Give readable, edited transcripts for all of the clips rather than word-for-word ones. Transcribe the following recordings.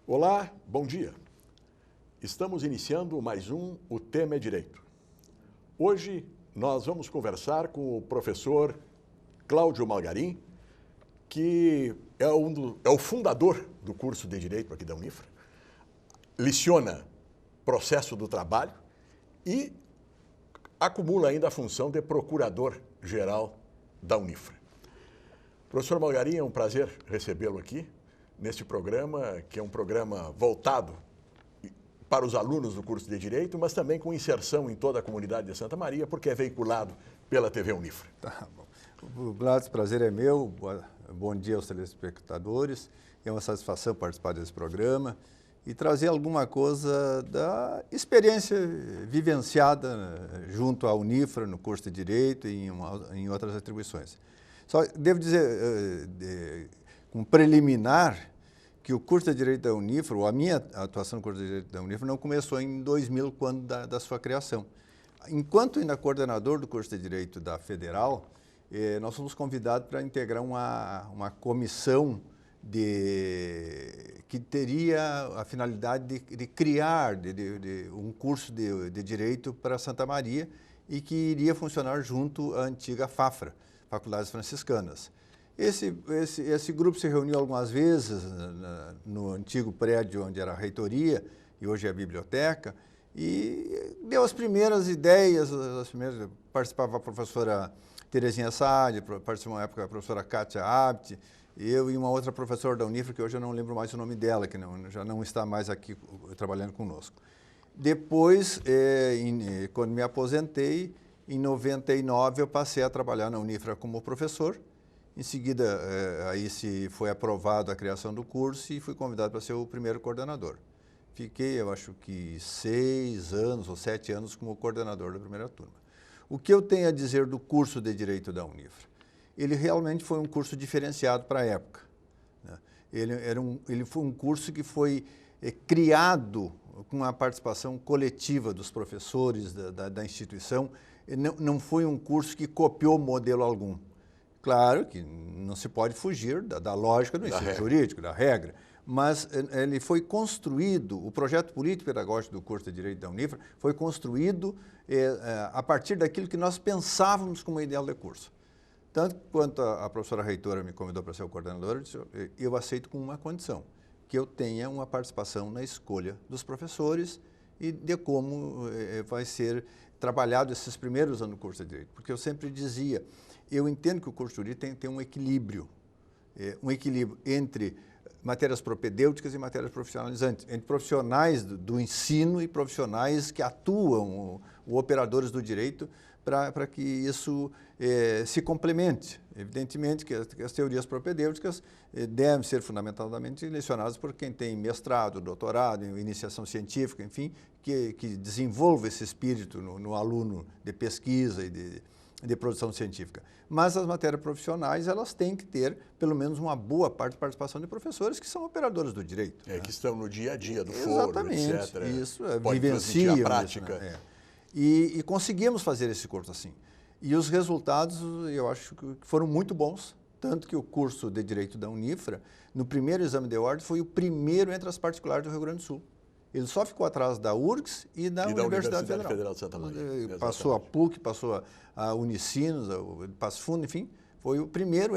Olá, bom dia. Estamos iniciando mais um O Tema é Direito. Hoje nós vamos conversar com o professor Cláudio Malgarim, que é o fundador do curso de Direito aqui da Unifra, leciona processo do trabalho e acumula ainda a função de procurador-geral da Unifra. Professor Malgarim, é um prazer recebê-lo aqui neste programa, que é um programa voltado para os alunos do curso de Direito, mas também com inserção em toda a comunidade de Santa Maria, porque é veiculado pela TV Unifra. Tá bom. Gladys, prazer é meu. Bom dia aos telespectadores. É uma satisfação participar desse programa e trazer alguma coisa da experiência vivenciada junto à Unifra, no curso de Direito e em outras atribuições. Só devo dizer, como preliminar, que o curso de Direito da Unifra, ou a minha atuação no curso de Direito da Unifra, não começou em 2000, quando da sua criação. Enquanto ainda coordenador do curso de Direito da Federal, nós fomos convidados para integrar uma comissão que teria a finalidade de criar um curso de Direito para Santa Maria e que iria funcionar junto à antiga FAFRA, Faculdades Franciscanas. Esse grupo se reuniu algumas vezes no antigo prédio onde era a reitoria e hoje é a biblioteca e deu as primeiras ideias, participava a professora Terezinha Saad, participou uma época a professora Kátia Abt, eu e uma outra professora da Unifra, que hoje eu não lembro mais o nome dela, que já não está mais aqui trabalhando conosco. Depois, quando me aposentei, em 99 eu passei a trabalhar na Unifra como professor. Em seguida, aí se foi aprovado a criação do curso e fui convidado para ser o primeiro coordenador. Fiquei, eu acho que 6 anos ou 7 anos como coordenador da primeira turma. O que eu tenho a dizer do curso de Direito da Unifra? Ele realmente foi um curso diferenciado para a época, né? Ele foi um curso que foi criado com a participação coletiva dos professores da instituição. Não foi um curso que copiou modelo algum. Claro que não se pode fugir da lógica do ensino jurídico, da regra, mas ele foi construído, o projeto político-pedagógico do curso de Direito da Unifra foi construído a partir daquilo que nós pensávamos como ideal de curso. Tanto quanto a professora reitora me convidou para ser o coordenador, eu aceito com uma condição, que eu tenha uma participação na escolha dos professores e de como vai ser trabalhado esses primeiros anos do curso de Direito. Porque eu sempre dizia, eu entendo que o curso de Direito tem que ter um equilíbrio entre matérias propedêuticas e matérias profissionalizantes, entre profissionais do ensino e profissionais que atuam, operadores do direito, para que isso se complemente. Evidentemente que as teorias propedêuticas devem ser fundamentadamente lecionadas por quem tem mestrado, doutorado, iniciação científica, enfim, que desenvolva esse espírito no aluno de pesquisa e de produção científica. Mas as matérias profissionais, elas têm que ter, pelo menos, uma boa parte de participação de professores que são operadores do direito. Que estão no dia a dia do Exatamente, foro, etc. Isso, vivenciam a prática. Isso, né? E conseguimos fazer esse curso assim. E os resultados, eu acho que foram muito bons, tanto que o curso de Direito da Unifra, no primeiro exame de ordem, foi o primeiro entre as particulares do Rio Grande do Sul. Ele só ficou atrás da URGS e da Universidade Federal de Santa Maria. Passou a PUC, passou a Unicinos, a Passo Fundo, enfim, foi o primeiro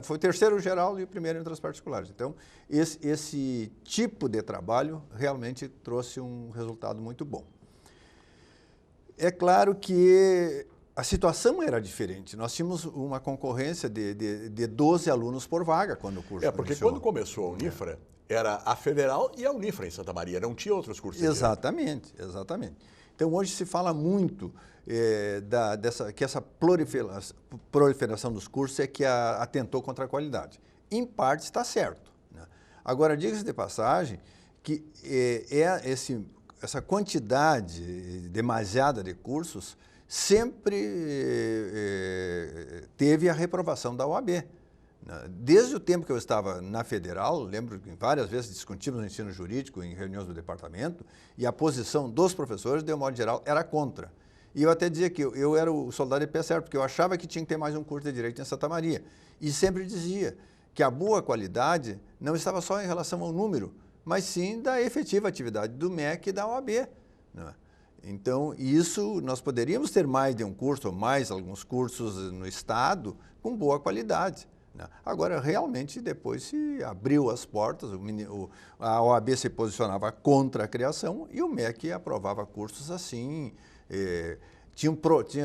foi o terceiro geral e o primeiro entre as particulares. Então, esse tipo de trabalho realmente trouxe um resultado muito bom. É claro que a situação era diferente. Nós tínhamos uma concorrência de 12 alunos por vaga quando o curso porque iniciou. quando começou a Unifra, era a Federal e a Unifra em Santa Maria, não tinha outros cursos. Exatamente. Então, hoje se fala muito que essa proliferação dos cursos é que atentou contra a qualidade. Em parte está certo, né? Agora, diga-se de passagem que essa quantidade demasiada de cursos sempre teve a reprovação da OAB. Desde o tempo que eu estava na Federal, lembro que várias vezes discutimos o ensino jurídico em reuniões do departamento e a posição dos professores, de um modo geral, era contra. E eu até dizia que eu era o soldado de pé certo, porque eu achava que tinha que ter mais um curso de Direito em Santa Maria. E sempre dizia que a boa qualidade não estava só em relação ao número, mas sim da efetiva atividade do MEC e da OAB. Né? Então, isso, nós poderíamos ter mais de um curso, ou mais alguns cursos no Estado, com boa qualidade. Né? Agora, realmente, depois se abriu as portas, a OAB se posicionava contra a criação e o MEC aprovava cursos assim. Tinha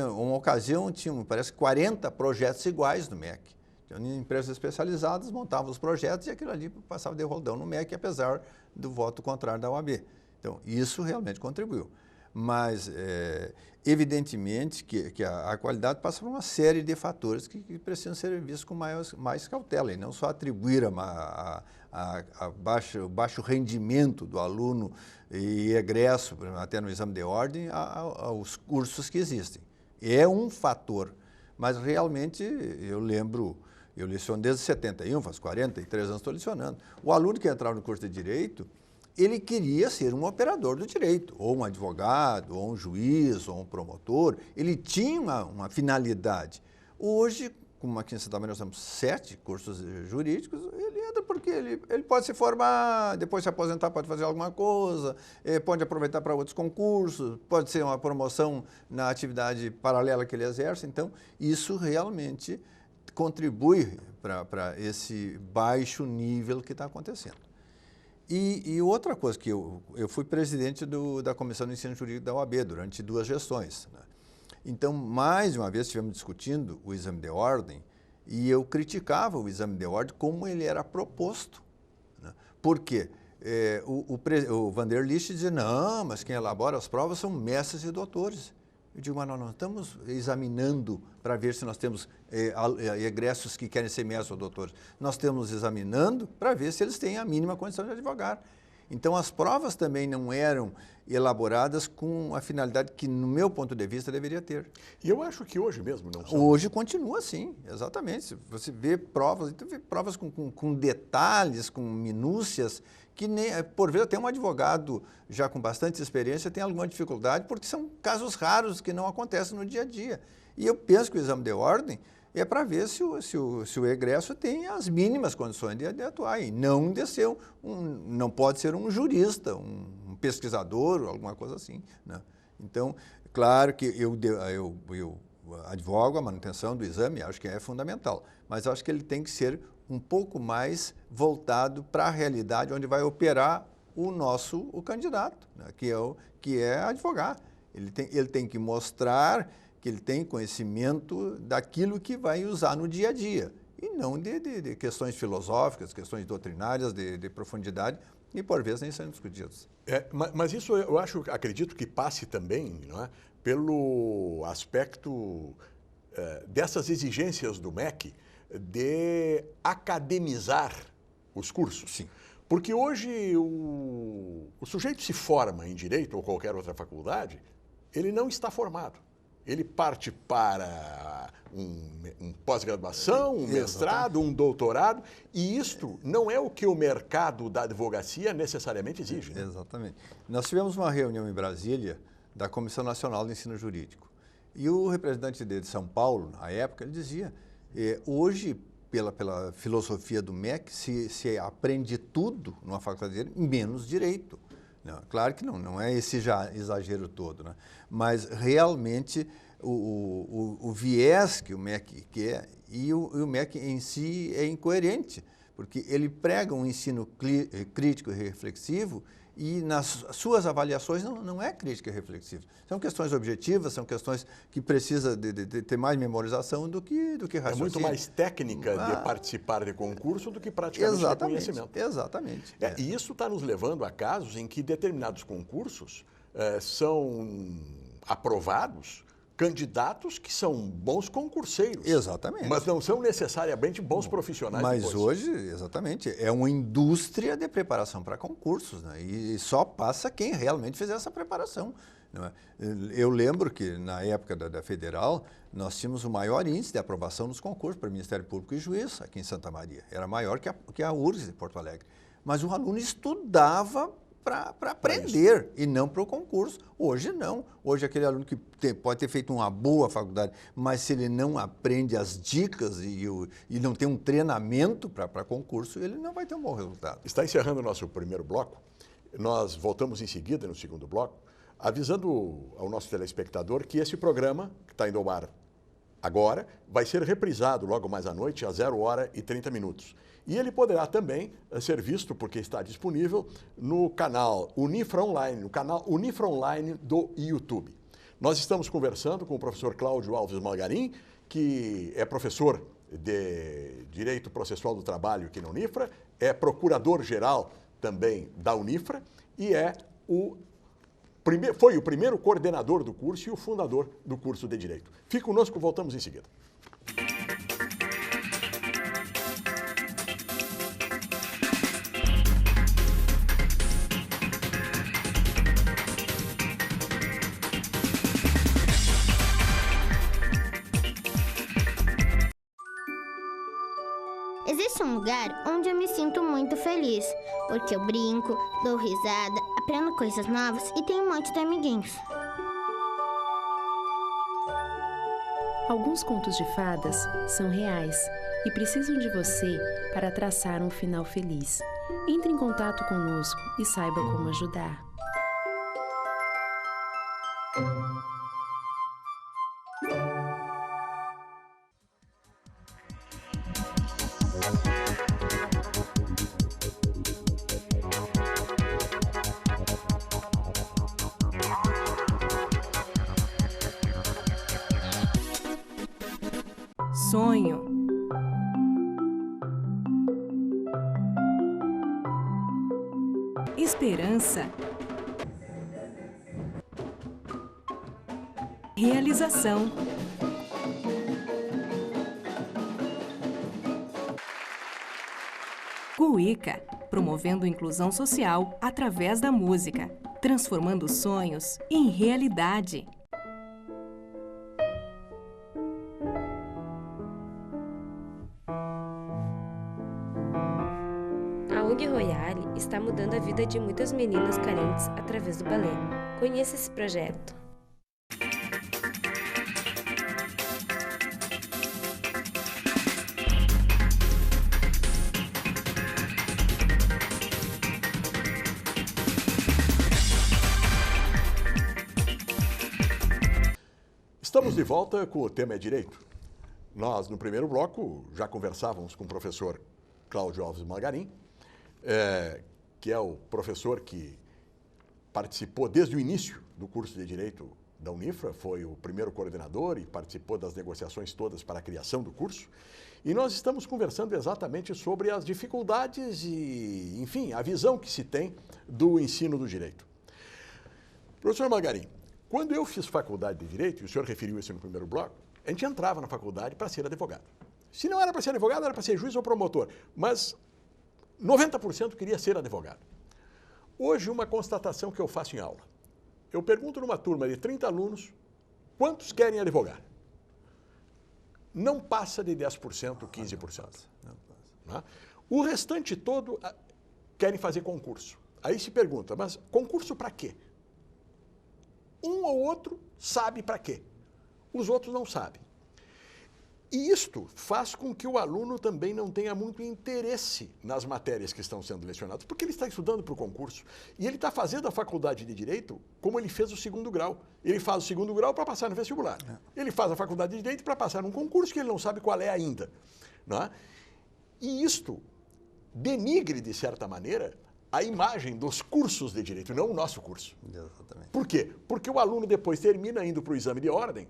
uma ocasião, parece 40 projetos iguais no MEC. Então, empresas especializadas montavam os projetos e aquilo ali passava de roldão no MEC, apesar do voto contrário da OAB. Então, isso realmente contribuiu. Mas, evidentemente, que a qualidade passa por uma série de fatores que precisam ser vistos com mais cautela, e não só atribuir baixo rendimento do aluno e egresso, até no exame de ordem, aos cursos que existem. É um fator, mas realmente eu lembro, eu leciono desde 71, faz 43 anos estou lecionando. O aluno que entrava no curso de Direito, ele queria ser um operador do direito, ou um advogado, ou um juiz, ou um promotor. Ele tinha uma finalidade. Hoje, como aqui em Santa Maria nós temos 7 cursos jurídicos, ele entra porque ele pode se formar, depois se aposentar, pode fazer alguma coisa, pode aproveitar para outros concursos, pode ser uma promoção na atividade paralela que ele exerce. Então, isso realmente contribui para esse baixo nível que está acontecendo. E outra coisa, que eu fui presidente da Comissão de Ensino Jurídico da OAB durante 2 gestões. Né? Então, mais uma vez, estivemos discutindo o exame de ordem e eu criticava o exame de ordem como ele era proposto. Né? Por quê? O Vanderlicht dizia, não, mas quem elabora as provas são mestres e doutores. Eu digo, mas nós não estamos examinando para ver se nós temos egressos que querem ser mestres ou doutores. Nós estamos examinando para ver se eles têm a mínima condição de advogar. Então, as provas também não eram elaboradas com a finalidade que, no meu ponto de vista, deveria ter. E eu acho que hoje mesmo não são. Hoje continua assim, exatamente. Você vê provas, então vê provas com detalhes, com minúcias, que nem, por vezes até um advogado já com bastante experiência tem alguma dificuldade, porque são casos raros que não acontecem no dia a dia. E eu penso que o exame de ordem é para ver se o egresso tem as mínimas condições de atuar, e não de ser não pode ser um jurista, um pesquisador, alguma coisa assim. Né? Então, claro que eu advogo a manutenção do exame, acho que é fundamental, mas acho que ele tem que ser um pouco mais voltado para a realidade onde vai operar o candidato, né? que é advogar. Ele tem que mostrar que ele tem conhecimento daquilo que vai usar no dia a dia, e não de questões filosóficas, questões doutrinárias de profundidade, e por vezes nem são discutidas. Mas isso eu acredito que passe também, não é, pelo aspecto dessas exigências do MEC de academizar os cursos. Sim. Porque hoje o sujeito se forma em Direito ou qualquer outra faculdade, ele não está formado. Ele parte para um pós-graduação, um mestrado, um doutorado, e isto não é o que o mercado da advocacia necessariamente exige. Né? Exatamente. Nós tivemos uma reunião em Brasília da Comissão Nacional do Ensino Jurídico, e o representante de São Paulo, na época, ele dizia, hoje, pela filosofia do MEC, se aprende tudo numa faculdade de Direito, menos Direito. Não, claro que não é esse exagero todo, né? Mas realmente o viés que o MEC quer e o MEC em si é incoerente, porque ele prega um ensino crítico e reflexivo e nas suas avaliações não é crítica e reflexiva. São questões objetivas, são questões que precisam de ter mais memorização do que raciocínio. É muito mais técnica de participar de concurso do que praticamente de conhecimento. Exatamente. E isso está nos levando a casos em que determinados concursos são aprovados candidatos que são bons concurseiros. Exatamente. Mas não são necessariamente bons profissionais. Mas depois. Hoje, exatamente, é uma indústria de preparação para concursos, né? E só passa quem realmente fizer essa preparação. Não é? Eu lembro que, na época da Federal, nós tínhamos o maior índice de aprovação nos concursos para o Ministério Público e Juiz aqui em Santa Maria. Era maior que a URGS de Porto Alegre. Mas o aluno estudava para aprender e não para o concurso. Hoje não. Hoje aquele aluno que pode ter feito uma boa faculdade, mas se ele não aprende as dicas e não tem um treinamento para concurso, ele não vai ter um bom resultado. Está encerrando o nosso primeiro bloco. Nós voltamos em seguida, no segundo bloco, avisando ao nosso telespectador que esse programa, que está indo ao ar agora, vai ser reprisado logo mais à noite, às 0h30. E ele poderá também ser visto, porque está disponível, no canal Unifra Online, no canal Unifra Online do YouTube. Nós estamos conversando com o professor Cláudio Alves Malgarim, que é professor de Direito Processual do Trabalho aqui na Unifra, é procurador-geral também da Unifra e foi o primeiro coordenador do curso e o fundador do curso de Direito. Fique conosco, voltamos em seguida. Existe um lugar onde eu me sinto muito feliz, porque eu brinco, dou risada, aprendo coisas novas e tenho um monte de amiguinhos. Alguns contos de fadas são reais e precisam de você para traçar um final feliz. Entre em contato conosco e saiba como ajudar. Sonho. Esperança. Realização. Cuíca, promovendo inclusão social através da música, transformando sonhos em realidade. A ONG Royale está mudando a vida de muitas meninas carentes através do balé. Conheça esse projeto. Estamos de volta com o tema é Direito. Nós, no primeiro bloco, já conversávamos com o professor Cláudio Alves Malgarim, que é o professor que participou desde o início do curso de Direito da Unifra, foi o primeiro coordenador e participou das negociações todas para a criação do curso. E nós estamos conversando exatamente sobre as dificuldades e, enfim, a visão que se tem do ensino do direito. Professor Malgarim, quando eu fiz faculdade de Direito, e o senhor referiu isso no primeiro bloco, a gente entrava na faculdade para ser advogado. Se não era para ser advogado, era para ser juiz ou promotor, mas 90% queria ser advogado. Hoje, uma constatação que eu faço em aula. Eu pergunto numa turma de 30 alunos, quantos querem advogar? Não passa de 10%, 15%. Não. O restante todo querem fazer concurso. Aí se pergunta, mas concurso para quê? Um ou outro sabe para quê. Os outros não sabem. E isto faz com que o aluno também não tenha muito interesse nas matérias que estão sendo lecionadas, porque ele está estudando para o concurso. E ele está fazendo a faculdade de Direito como ele fez o segundo grau. Ele faz o segundo grau para passar no vestibular. Ele faz a faculdade de Direito para passar num concurso que ele não sabe qual é ainda. Não é? E isto denigre, de certa maneira, a imagem dos cursos de Direito, não o nosso curso. Exatamente. Por quê? Porque o aluno depois termina indo para o exame de ordem.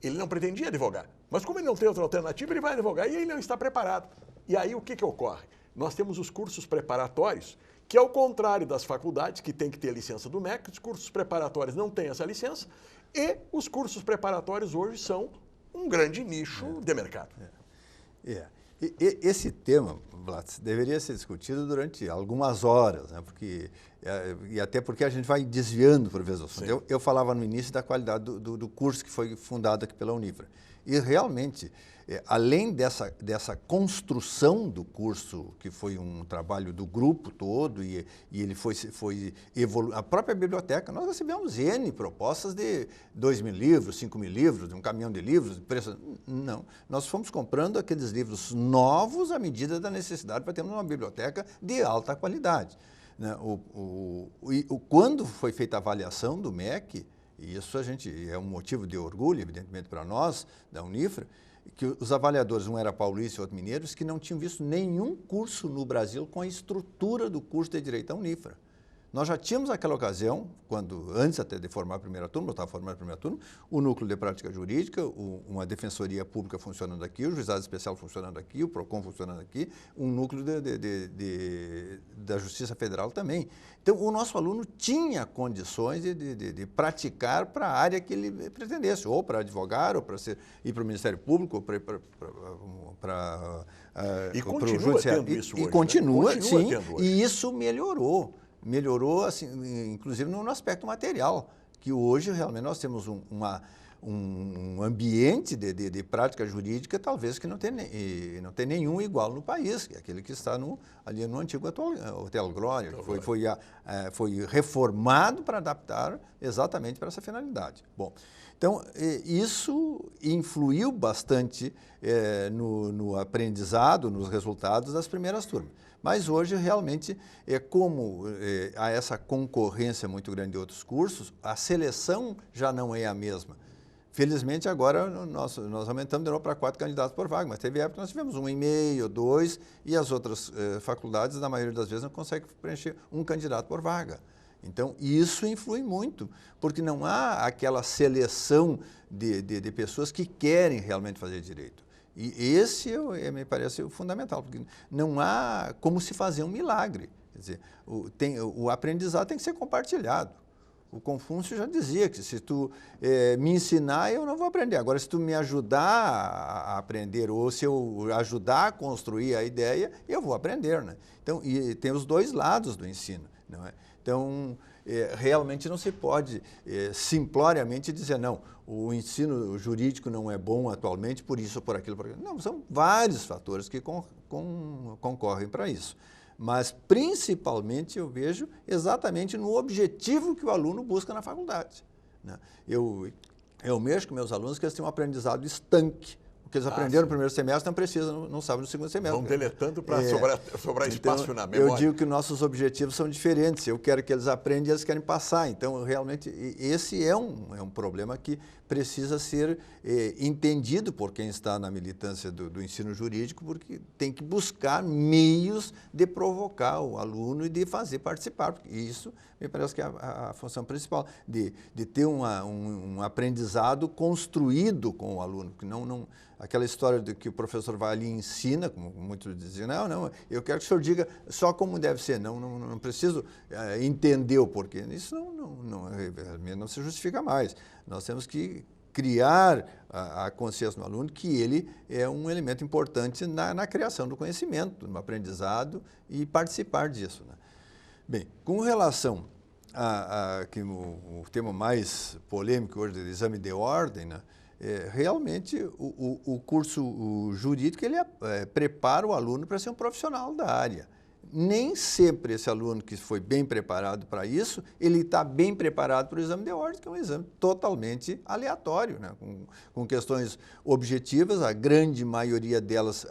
Ele não pretendia advogar, mas como ele não tem outra alternativa, ele vai advogar e ele não está preparado. E aí o que ocorre? Nós temos os cursos preparatórios, que ao contrário das faculdades, que tem que ter a licença do MEC, os cursos preparatórios não têm essa licença, e os cursos preparatórios hoje são um grande nicho de mercado. Esse tema, Blatz, deveria ser discutido durante algumas horas, né? E até porque a gente vai desviando por vezes do assunto. Eu falava no início da qualidade do curso que foi fundado aqui pela Unifra. E realmente, além dessa construção do curso, que foi um trabalho do grupo todo, e ele foi evoluindo, a própria biblioteca, nós recebemos N propostas de 2.000 livros, 5.000 livros, de um caminhão de livros, preço. Não, nós fomos comprando aqueles livros novos à medida da necessidade para termos uma biblioteca de alta qualidade. Né? Quando foi feita a avaliação do MEC, e isso é um motivo de orgulho, evidentemente, para nós, da Unifra, que os avaliadores, um era paulista e outro mineiro, que não tinham visto nenhum curso no Brasil com a estrutura do curso de Direito da Unifra. Nós já tínhamos naquela ocasião, antes até de formar a primeira turma, eu estava formando a primeira turma, o Núcleo de Prática Jurídica, uma Defensoria Pública funcionando aqui, o Juizado Especial funcionando aqui, o PROCON funcionando aqui, um núcleo da Justiça Federal também. Então, o nosso aluno tinha condições de praticar para a área que ele pretendesse, ou para advogar, ou para ir para o Ministério Público, ou para o Judiciário. Tendo isso e hoje, continua, né? sim, tendo hoje. E isso melhorou, assim, inclusive no aspecto material, que hoje realmente nós temos um ambiente de prática jurídica talvez que não tem nenhum igual no país, que é aquele que está ali no antigo Hotel Glória, que foi reformado para adaptar exatamente para essa finalidade. Bom, então, isso influiu bastante no aprendizado, nos resultados das primeiras turmas. Mas hoje, realmente, como há essa concorrência muito grande de outros cursos, a seleção já não é a mesma. Felizmente, agora nós aumentamos de novo para 4 candidatos por vaga, mas teve época que nós tivemos 1,5, 2, e as outras faculdades, na maioria das vezes, não conseguem preencher um candidato por vaga. Então, isso influi muito, porque não há aquela seleção de pessoas que querem realmente fazer direito. E esse me parece fundamental, porque não há como se fazer um milagre. Quer dizer, o aprendizado tem que ser compartilhado. O Confúcio já dizia que se tu me ensinar, eu não vou aprender. Agora, se tu me ajudar a aprender, ou se eu ajudar a construir a ideia, eu vou aprender. Né? Então, e tem os dois lados do ensino. Não é? Então, realmente não se pode simploriamente dizer, não, o ensino jurídico não é bom atualmente, por isso ou por aquilo, por aquilo. Não, são vários fatores que concorrem para isso. Mas, principalmente, eu vejo exatamente no objetivo que o aluno busca na faculdade. Né? Eu mexo com meus alunos que eles têm um aprendizado estanque. O que eles aprenderam no primeiro semestre não sabem no segundo semestre. Vão deletando para sobrar espaço então, na memória. Eu digo que nossos objetivos são diferentes. Eu quero que eles aprendam e eles querem passar. Então, realmente, esse é um problema que precisa ser entendido por quem está na militância do ensino jurídico, porque tem que buscar meios de provocar o aluno e de fazer participar. Porque isso me parece que é a função principal, de ter um aprendizado construído com o aluno, que não aquela história de que o professor vai ali e ensina, como muitos dizem, não, eu quero que o senhor diga só como deve ser, não preciso entender o porquê. Isso não se justifica mais. Nós temos que criar a consciência no aluno que ele é um elemento importante na criação do conhecimento, no aprendizado e participar disso. Né? Bem, com relação que o tema mais polêmico hoje do exame de ordem, né? Realmente o curso jurídico ele prepara o aluno para ser um profissional da área. Nem sempre esse aluno que foi bem preparado para isso, ele está bem preparado para o exame de ordem, que é um exame totalmente aleatório, né? Com questões objetivas, a grande maioria delas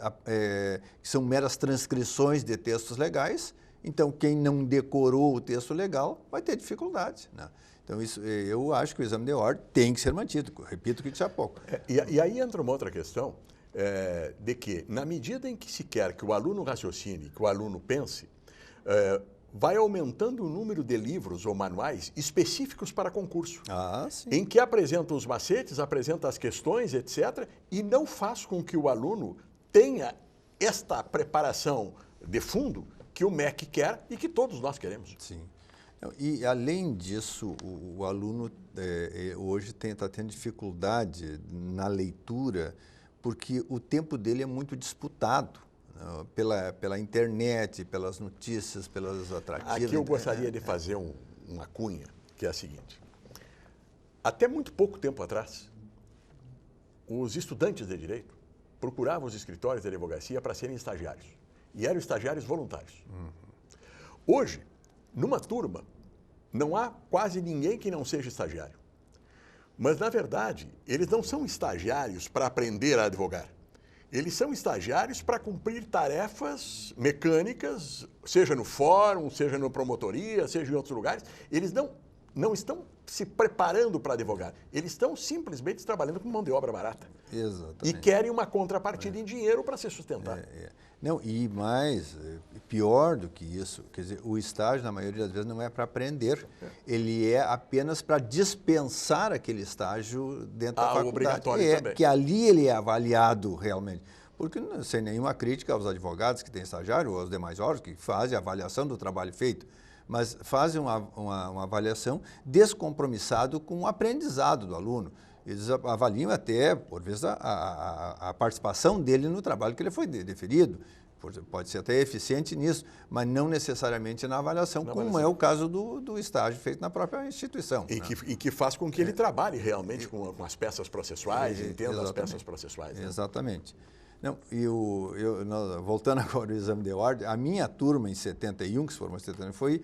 que são meras transcrições de textos legais. Então, quem não decorou o texto legal vai ter dificuldade. Né? Então, eu acho que o exame de ordem tem que ser mantido. Repito o que disse há pouco. E aí entra uma outra questão, de que, na medida em que se quer que o aluno raciocine, que o aluno pense, vai aumentando o número de livros ou manuais específicos para concurso, em que apresentam os macetes, apresentam as questões, etc., e não faz com que o aluno tenha esta preparação de fundo que o MEC quer e que todos nós queremos. Sim. E, além disso, o aluno hoje está tendo dificuldade na leitura porque o tempo dele é muito disputado, né, pela internet, pelas notícias, pelas atrativas. Aqui eu gostaria de fazer uma cunha, que é a seguinte. Até muito pouco tempo atrás, os estudantes de direito procuravam os escritórios de advocacia para serem estagiários. E eram estagiários voluntários. Hoje, numa turma, não há quase ninguém que não seja estagiário. Mas, na verdade, eles não são estagiários para aprender a advogar. Eles são estagiários para cumprir tarefas mecânicas, seja no fórum, seja na promotoria, seja em outros lugares. Eles não estão se preparando para advogar. Eles estão simplesmente trabalhando com mão de obra barata. Exatamente. E querem uma contrapartida em dinheiro para se sustentar. Não, e mais, pior do que isso, quer dizer, o estágio, na maioria das vezes, não é para aprender. Ele é apenas para dispensar aquele estágio dentro da faculdade. Obrigatório também. Que ali ele é avaliado realmente. Porque, sem nenhuma crítica aos advogados que têm estágio ou aos demais órgãos que fazem a avaliação do trabalho feito, mas fazem uma avaliação descompromissado com o aprendizado do aluno. Eles avaliam até, por vezes, a participação dele no trabalho que ele foi deferido. Pode ser até eficiente nisso, mas não necessariamente na avaliação, como é o caso do estágio feito na própria instituição. E que faz com que ele trabalhe realmente com as peças processuais, entenda as peças processuais. Né? Exatamente. Não, voltando agora ao exame de ordem, a minha turma em 71, que se formou em 71, foi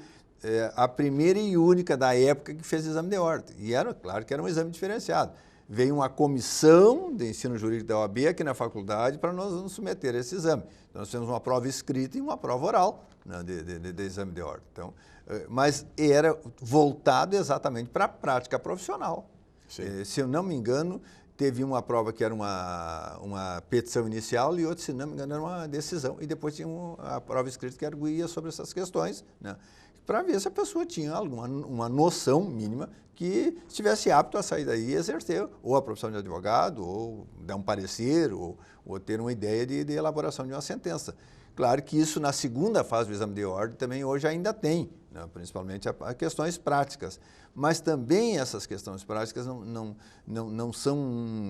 a primeira e única da época que fez exame de ordem. E era, claro, que era um exame diferenciado. Veio uma comissão de ensino jurídico da OAB aqui na faculdade para nós nos submeter a esse exame. Então, nós temos uma prova escrita e uma prova oral, né, de exame de ordem. Então, mas era voltado exatamente para a prática profissional. Se eu não me engano, teve uma prova que era uma petição inicial e outra, se não me engano, era uma decisão. E depois tinha a prova escrita que arguía sobre essas questões, né, para ver se a pessoa tinha uma noção mínima que estivesse apto a sair daí e exercer ou a profissão de advogado, ou dar um parecer, ou ter uma ideia de elaboração de uma sentença. Claro que isso na segunda fase do exame de ordem também hoje ainda tem, né, principalmente a questões práticas. Mas também essas questões práticas não são,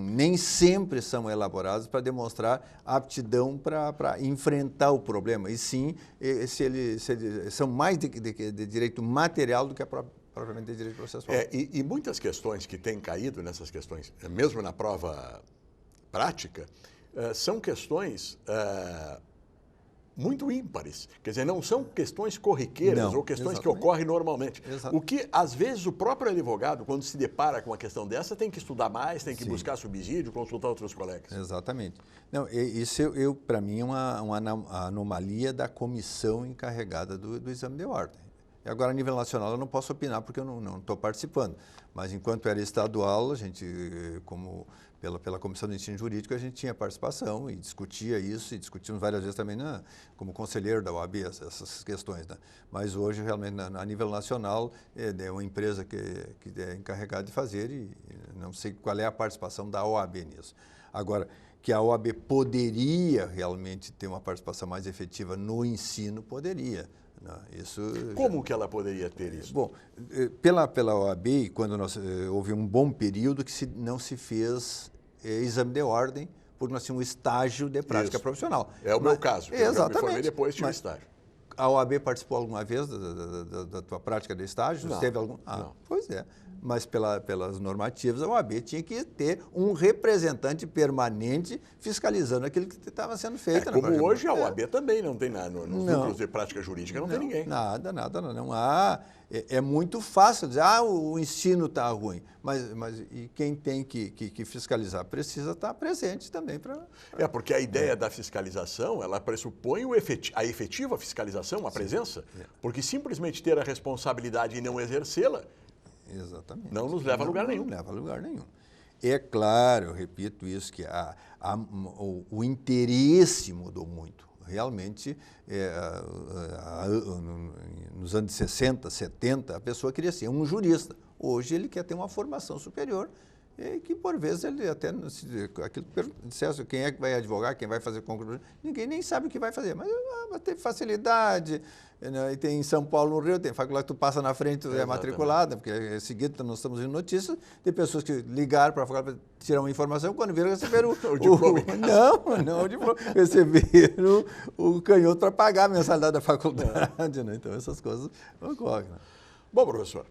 nem sempre são elaboradas para demonstrar aptidão para enfrentar o problema. E sim, se eles são mais de direito material do que propriamente de direito processual. E muitas questões que têm caído nessas questões, mesmo na prova prática, são questões muito ímpares. Quer dizer, não são questões corriqueiras ou questões que ocorrem normalmente. O que, às vezes, o próprio advogado, quando se depara com uma questão dessa, tem que estudar mais, tem que buscar subsídio, consultar outros colegas. Exatamente. Não, isso, para mim, é uma anomalia da comissão encarregada do exame de ordem. E agora, a nível nacional, eu não posso opinar porque eu não estou participando. Mas, enquanto era estadual, a gente, pela Comissão de Ensino Jurídico, a gente tinha participação e discutia isso, e discutimos várias vezes também como conselheiro da OAB essas questões. Né? Mas hoje, realmente, a nível nacional, é uma empresa que é encarregada de fazer e não sei qual é a participação da OAB nisso. Agora, que a OAB poderia realmente ter uma participação mais efetiva no ensino, poderia. Como que ela poderia ter isso? Bom, pela OAB, quando houve um bom período que não se fez exame de ordem, porque nós tínhamos um estágio de prática profissional. É o meu caso, exatamente. Eu me formei depois tinha um estágio. A OAB participou alguma vez da tua prática de estágio? Não. Teve algum? Não. Pois é. Mas pelas normativas, a OAB tinha que ter um representante permanente fiscalizando aquilo que estava sendo feito. Como hoje a OAB também não tem nada. Nos núcleos de prática jurídica não tem ninguém. Nada, não há. É muito fácil dizer, o ensino está ruim. Mas e quem tem que fiscalizar precisa estar presente também. Porque a ideia da fiscalização, ela pressupõe a efetiva fiscalização, a presença. Porque simplesmente ter a responsabilidade e não exercê-la, exatamente, não nos leva a lugar nenhum. Não leva a lugar nenhum. É claro, eu repito isso, que o interesse mudou muito. Realmente, nos anos 60, 70, a pessoa queria ser um jurista. Hoje ele quer ter uma formação superior, que por vezes ele até, aquilo que dissesse, quem é que vai advogar, quem vai fazer concurso, ninguém nem sabe o que vai fazer, mas tem facilidade, né? E tem em São Paulo, no Rio, tem faculdade que tu passa na frente, tu é matriculada, porque em seguida nós estamos em notícias, tem pessoas que ligaram para a faculdade para tirar uma informação, quando viram receberam o diploma. Não o diploma, receberam o canhoto para pagar a mensalidade da faculdade, né? Então essas coisas ocorrem. Né? Bom, professor,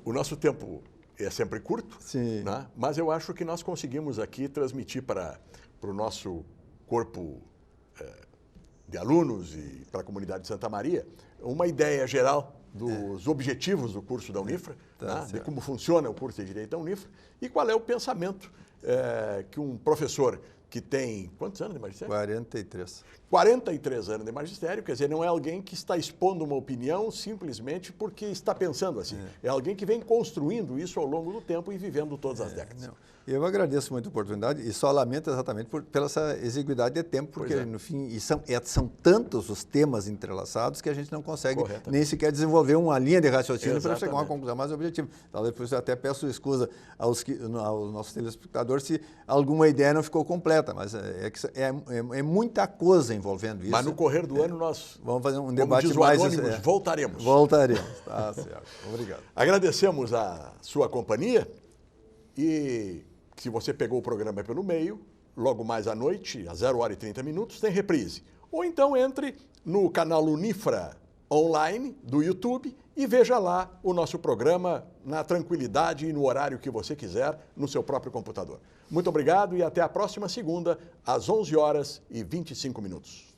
o nosso tempo é sempre curto, Sim. né? Mas eu acho que nós conseguimos aqui transmitir para o nosso corpo de alunos e para a comunidade de Santa Maria uma ideia geral dos objetivos do curso da Unifra, né? De como funciona o curso de Direito da Unifra e qual é o pensamento que um professor que tem, quantos anos de magistério? 43. 43 anos de magistério, quer dizer, não é alguém que está expondo uma opinião simplesmente porque está pensando assim. É alguém que vem construindo isso ao longo do tempo e vivendo todas as décadas. Não. Eu agradeço muito a oportunidade e só lamento exatamente pela essa exiguidade de tempo, porque no fim são tantos os temas entrelaçados que a gente não consegue nem sequer desenvolver uma linha de raciocínio para chegar a uma conclusão mais objetiva. Talvez por isso eu até peço escusa aos nossos telespectadores se alguma ideia não ficou completa, mas é muita coisa envolvendo isso. Mas no correr do ano nós vamos fazer um debate mais... voltaremos. Tá certo. Obrigado. Agradecemos a sua companhia e se você pegou o programa pelo meio, logo mais à noite, às 0h30, tem reprise. Ou então entre no canal Unifra online do YouTube e veja lá o nosso programa na tranquilidade e no horário que você quiser, no seu próprio computador. Muito obrigado e até a próxima segunda, às 11h25.